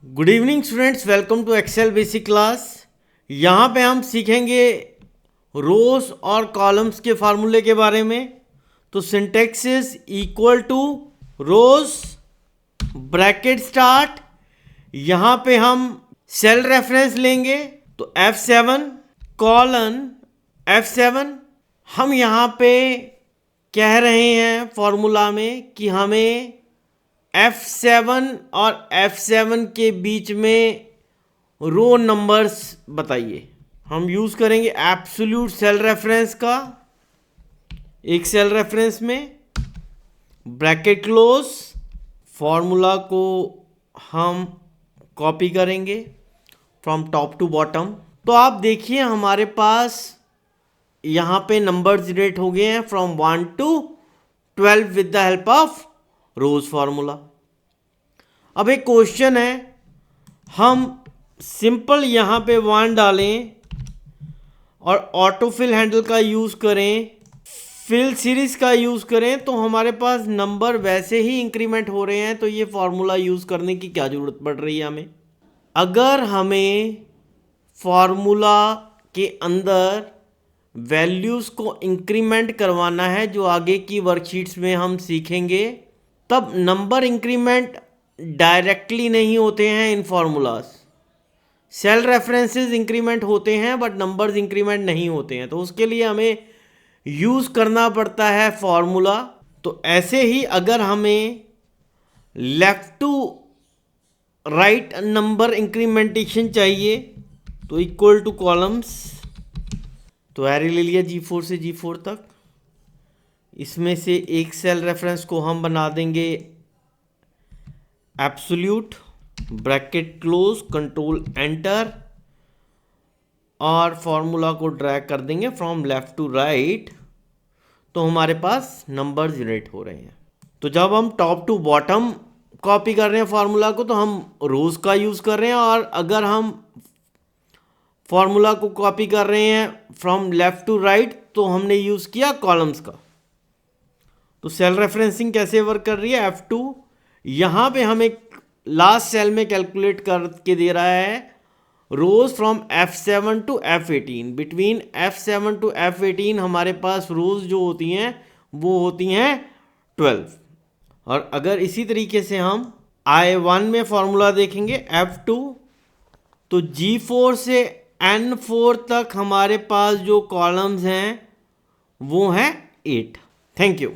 Good evening students, welcome to Excel basic class. यहाँ पे हम सीखेंगे रोज और कॉलम्स के फार्मूले के बारे में। तो syntax is equal to rows bracket start. यहाँ पे हम सेल रेफरेंस लेंगे तो F7 कॉलन F7। हम यहाँ पे कह रहे हैं फॉर्मूला में कि हमें F7 और F7 के बीच में रो नंबर्स बताइए। हम यूज़ करेंगे एब्सोल्यूट सेल रेफरेंस का। एक सेल रेफरेंस में ब्रैकेट क्लोज, फॉर्मूला को हम कॉपी करेंगे फ्रॉम टॉप टू बॉटम। तो आप देखिए हमारे पास यहाँ पे नंबर जनरेट हो गए हैं from 1 to 12 with the help of rose formula. अब एक क्वेश्चन है, हम सिंपल यहाँ पे 1 डालें और ऑटोफिल हैंडल का यूज़ करें, फिल सीरीज का यूज़ करें तो हमारे पास नंबर वैसे ही इंक्रीमेंट हो रहे हैं। तो ये फार्मूला यूज़ करने की क्या ज़रूरत पड़ रही है हमें। अगर हमें फार्मूला के अंदर वैल्यूज़ को इंक्रीमेंट करवाना है, जो आगे की वर्कशीट्स में हम सीखेंगे, तब नंबर इंक्रीमेंट डायरेक्टली नहीं होते हैं इन फार्मूलाज। सेल रेफरेंसेस इंक्रीमेंट होते हैं बट नंबर्स इंक्रीमेंट नहीं होते हैं। तो उसके लिए हमें यूज़ करना पड़ता है फार्मूला। तो ऐसे ही अगर हमें left to right number incrementation चाहिए तो इक्वल टू कॉलम्स, तो एरे ले लिया G4 से G4 तक। इसमें से एक सेल रेफरेंस को हम बना देंगे absolute bracket close, control enter, और फॉर्मूला को ड्रैग कर देंगे फ्रॉम लेफ्ट टू राइट। तो हमारे पास नंबर जनरेट हो रहे हैं। तो जब हम टॉप टू बॉटम कॉपी कर रहे हैं फार्मूला को तो हम रोज का यूज़ कर रहे हैं, और अगर हम फॉर्मूला को कॉपी कर रहे हैं फ्रॉम लेफ्ट टू राइट तो हमने यूज़ किया कॉलम्स का। तो सेल रेफरेंसिंग कैसे वर्क कर रही है, F2 यहाँ पे हमें लास्ट सेल में कैलकुलेट करके दे रहा है rows from F7 to F18। Between F7 to F18 हमारे पास रोज जो होती हैं वो होती हैं 12। और अगर इसी तरीके से हम I1 में फॉर्मूला देखेंगे F2, तो G4 से N4 तक हमारे पास जो कॉलम्स हैं वो हैं 8। Thank you.